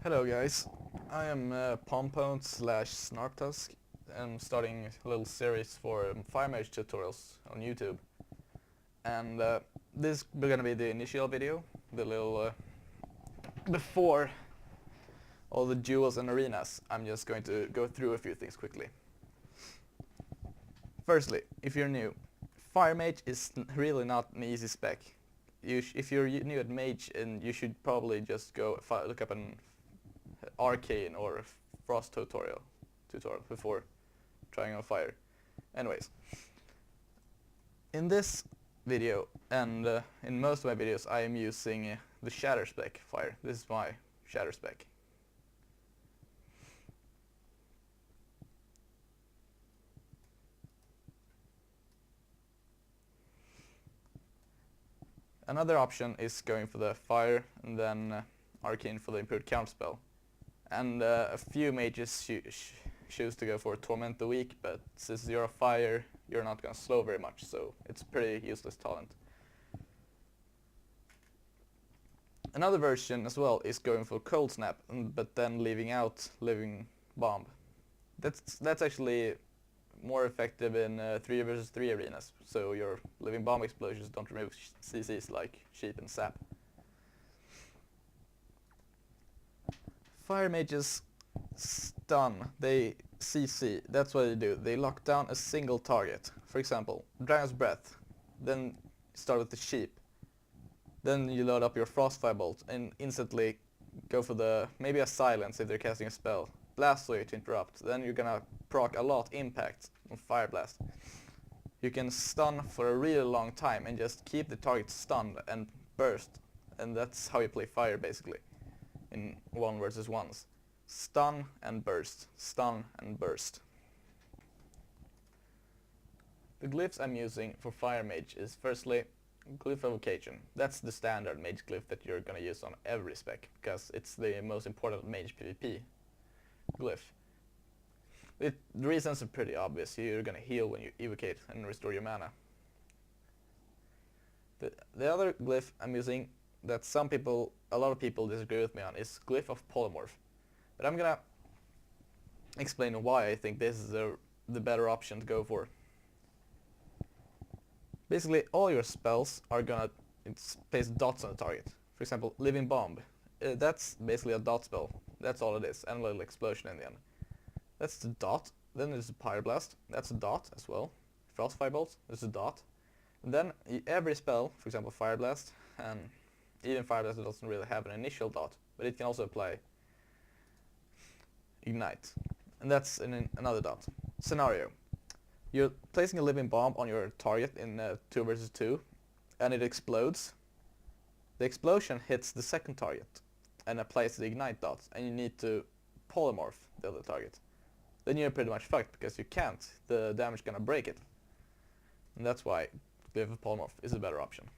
Hello guys, I am Pompwnt / Snarptusk. I'm starting a little series for fire mage tutorials on YouTube. And this is gonna be the initial video, the little before all the duels and arenas. I'm just going to go through a few things quickly. Firstly, if you're new, fire mage is really not an easy spec. If you're new at mage, and you should probably just go look up an arcane or frost tutorial before trying on fire. Anyways, in this video and in most of my videos I am using the shatter spec fire. This is my shatter spec. Another option is going for the fire and then arcane for the improved counterspell. And a few mages choose to go for torment the weak, but since you're a fire, you're not gonna slow very much, so it's a pretty useless talent. Another version as well is going for cold snap, but then leaving out living bomb. That's actually more effective in 3 versus 3 arenas, so your living bomb explosions don't remove CCs like sheep and sap. Fire mages stun, they CC, that's what they do. They lock down a single target. For example, Dragon's Breath, then start with the sheep. Then you load up your Frost Firebolt and instantly go for maybe a silence if they're casting a spell. Blast Wave to interrupt, then you're gonna proc a lot impact on Fire Blast. You can stun for a really long time and just keep the target stunned and burst. And that's how you play fire basically. In 1 versus 1s. Stun and burst. Stun and burst. The glyphs I'm using for fire mage is firstly Glyph of Occasion. That's the standard mage glyph that you're gonna use on every spec because it's the most important mage PvP glyph. The reasons are pretty obvious. You're gonna heal when you evocate and restore your mana. The other glyph I'm using that a lot of people disagree with me on is Glyph of Polymorph. But I'm gonna explain why I think this is the better option to go for. Basically, all your spells are gonna place dots on the target. For example, Living Bomb. That's basically a dot spell. That's all it is, and a little explosion in the end. That's the dot. Then there's a Pyroblast. That's a dot as well. Frost Firebolt. There's a dot. And then every spell, for example, Fire Blast, and even Fire Blast doesn't really have an initial dot, but it can also apply Ignite. And that's another dot. Scenario. You're placing a Living Bomb on your target in 2 versus 2, and it explodes. The explosion hits the second target and applies the Ignite dot, and you need to polymorph the other target. Then you're pretty much fucked because you can't. The damage is gonna break it. And that's why Glyph of Polymorph is a better option.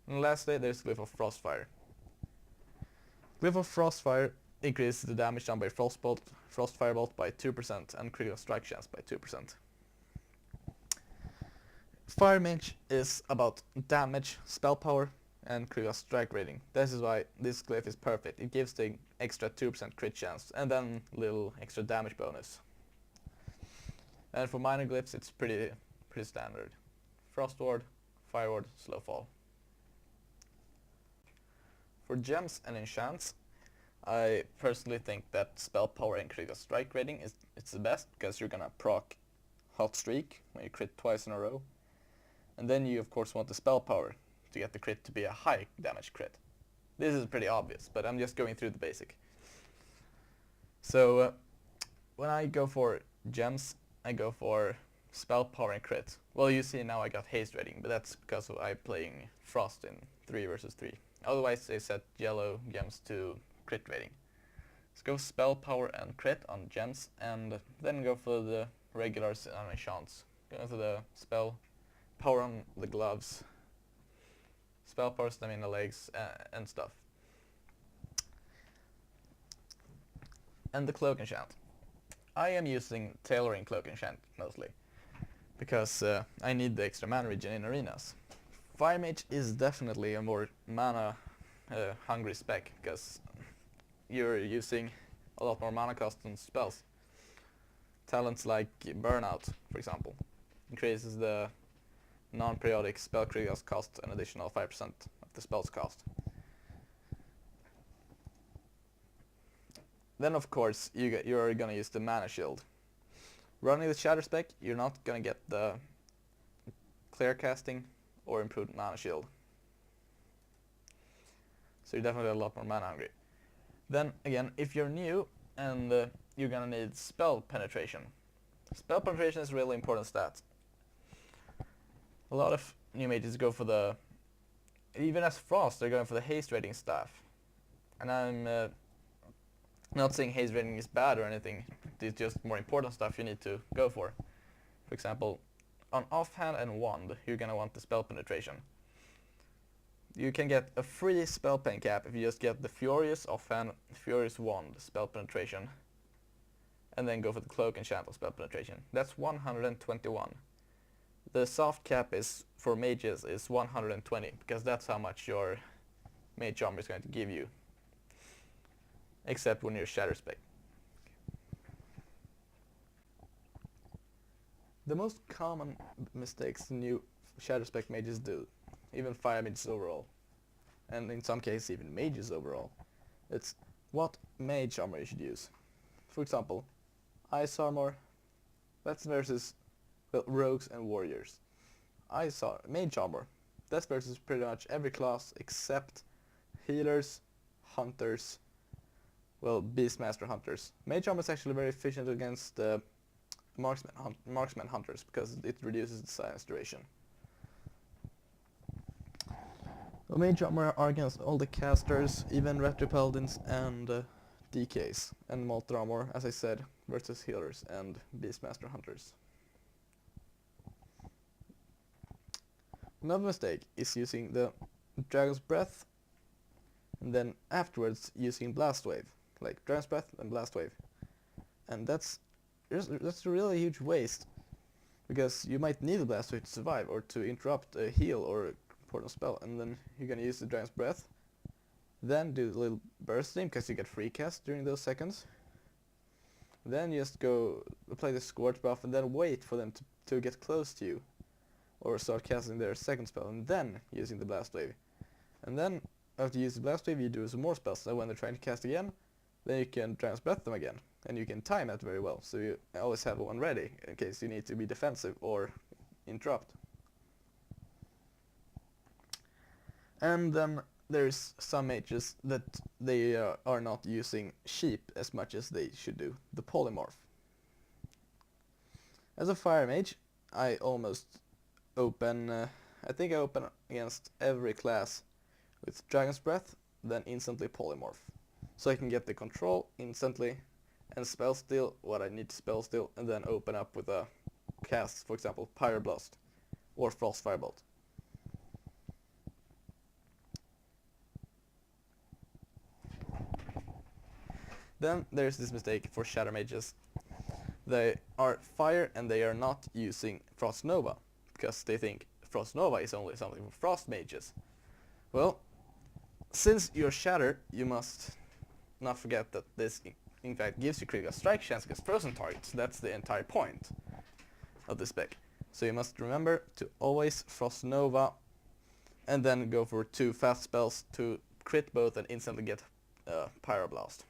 And lastly, there's Glyph of Frostfire. Glyph of Frostfire increases the damage done by Frost Firebolt by 2% and critical strike chance by 2%. Fire Mage is about damage, spell power, and critical strike rating. This is why this glyph is perfect. It gives the extra 2% crit chance and then little extra damage bonus. And for minor glyphs it's pretty standard. Frost Ward, Fire Ward, Slow Fall. For gems and enchants, I personally think that spell power and critical strike rating it's the best because you're gonna proc Hot Streak when you crit twice in a row. And then you of course want the spell power to get the crit to be a high damage crit. This is pretty obvious, but I'm just going through the basic. So when I go for gems, I go for spell power and crit. Well, you see now I got haste rating, but that's because I'm playing Frost in 3 versus 3. Otherwise I set yellow gems to crit rating. Let's go spell power and crit on gems, and then go for the regulars on enchants. Go for the spell power on the gloves, spell power stamina legs and stuff. And the cloak enchant. I am using tailoring cloak enchant mostly because I need the extra mana regen in arenas. Fire mage is definitely a more mana hungry spec, because you're using a lot more mana cost on spells. Talents like Burnout, for example, increases the non-periodic spell critical cost an additional 5% of the spell's cost. Then of course you're gonna use the mana shield. Running the shatter spec, you're not gonna get the clear casting or improved mana shield. So you're definitely a lot more mana hungry. Then again, if you're new and you're gonna need spell penetration. Spell penetration is a really important stat. A lot of new mages go for the, even as Frost, they're going for the haste rating staff. And I'm not saying haste rating is bad or anything, it's just more important stuff you need to go for. For example, on offhand and wand, you're gonna want the spell penetration. You can get a free spell pen cap if you just get the Furious offhand, Furious wand spell penetration, and then go for the cloak and shantle spell penetration. That's 121. The soft cap is for mages is 120, because that's how much your mage armor is going to give you, except when you're shatter spec. The most common mistakes new shatter spec mages do, even fire mages overall, and in some cases even mages overall, it's what mage armor you should use. For example, ice armor, that's versus rogues and warriors. Mage armor, that's versus pretty much every class except healers, hunters, well, beastmaster hunters. Mage armor is actually very efficient against marksman hunters, because it reduces the silence duration. Well, mage armor are against all the casters, even retro paladins and DKs, and mortal armor, as I said, versus healers and beastmaster hunters. Another mistake is using the Dragon's Breath and then afterwards using Blast Wave, like Dragon's Breath and Blast Wave. And that's a really huge waste, because you might need a Blast Wave to survive or to interrupt a heal or a important spell, and then you're gonna use the Dragon's Breath, then do a little burst stream because you get free cast during those seconds. Then you just go apply the Scorch buff and then wait for them to get close to you, or start casting their second spell, and then using the Blast Wave. And then after you use the Blast Wave, you do some more spells, so when they're trying to cast again, then you can Dragon's Breath them again, and you can time that very well, so you always have one ready in case you need to be defensive or interrupt. And then there's some mages that they are not using sheep as much as they should do, the polymorph. As a fire mage, I almost open, I think I open against every class with Dragon's Breath, then instantly polymorph. So I can get the control instantly and spell steal what I need to spell steal, and then open up with a cast, for example, Pyroblast or Frost Firebolt. Then there's this mistake for shatter mages. They are fire and they are not using Frost Nova, because they think Frost Nova is only something for frost mages. Well, since you're shatter, you must not forget that this in fact gives you critical strike chance against frozen targets. That's the entire point of the spec. So you must remember to always Frost Nova and then go for 2 fast spells to crit both and instantly get Pyroblast.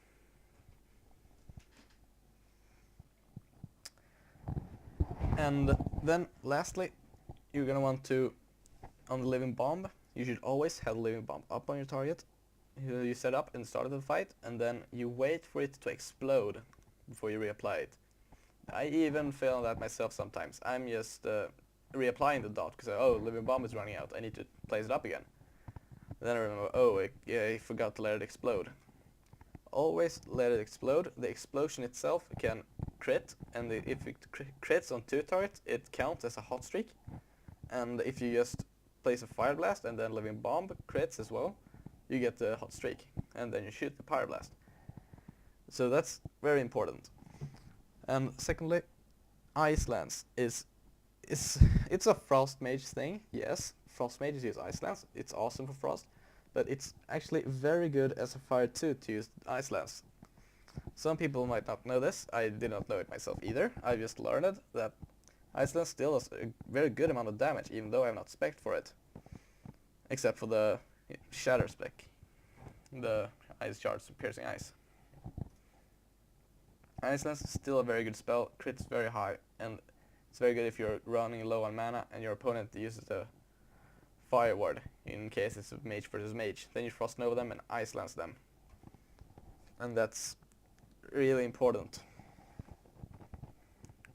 And then lastly, you're gonna want to, on the Living Bomb, you should always have the Living Bomb up on your target. You set up and start the fight, and then you wait for it to explode before you reapply it. I even fail that myself sometimes. I'm just reapplying the dot because Living Bomb is running out. I need to place it up again. And then I remember, I forgot to let it explode. Always let it explode. The explosion itself can crit, and if it crits on 2 targets, it counts as a hot streak. And if you just place a Fire Blast and then Living Bomb crits as well, you get the hot streak, and then you shoot the Fire Blast. So that's very important. And secondly, Ice Lance it's a Frost Mage thing, yes. Frost Mages use Ice Lance, it's awesome for Frost, but it's actually very good as a fire 2 to use Ice Lance. Some people might not know this, I did not know it myself either. I just learned it, that Ice Lance still does a very good amount of damage, even though I have not spec'd for it. Except for the Shatter spec, the Ice Shards Piercing Ice. Ice Lance is still a very good spell, crits very high, and it's very good if you're running low on mana and your opponent uses the Fire Ward, in case it's a mage versus mage. Then you Frost Nova them and Ice Lance them. And that's really important.